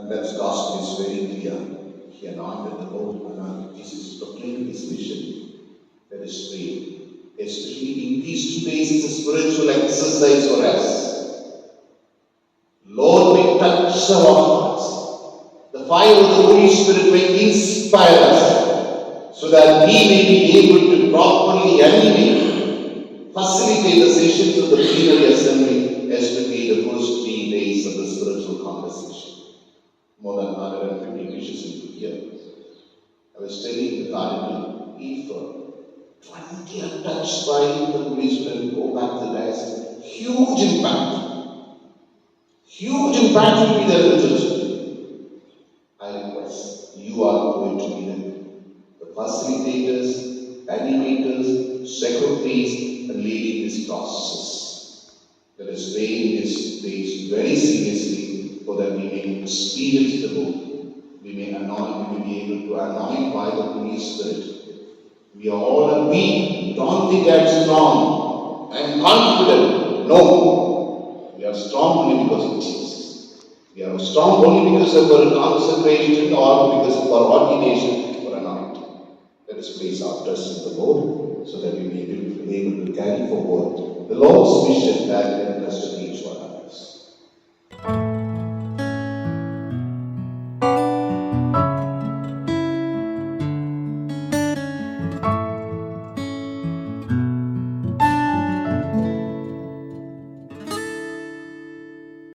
That gospel is very clear. He anointed the Lord, anointed Jesus, proclaimed his vision. Let us pray. Especially in these 2 days, it's a spiritual exercise for us. Lord, may touch our hearts. The fire of the Holy Spirit may inspire us so that we may be able to properly animate, facilitate the sessions of the plenary assembly, especially the first 3 days of the spiritual conversation. More than 150 wishes into here. I was telling the Cardinal, if 20 are touched by the Holy Spirit, go back to the diocese, huge impact. Huge impact will be there in the church. I request you are going to be the facilitators, animators, secretaries, and leading this process. Let us pray in this days very seriously so that we may experience the Lord. We may be able to anoint by the Holy Spirit. We are all weak. Don't think I am strong. I am confident. No. We are strong only because of Jesus. We are strong only because of our consecration or because of our ordination or anointing. Let us place our trust in the Lord so that we may be able to carry forward the Lord's mission that He has to each one.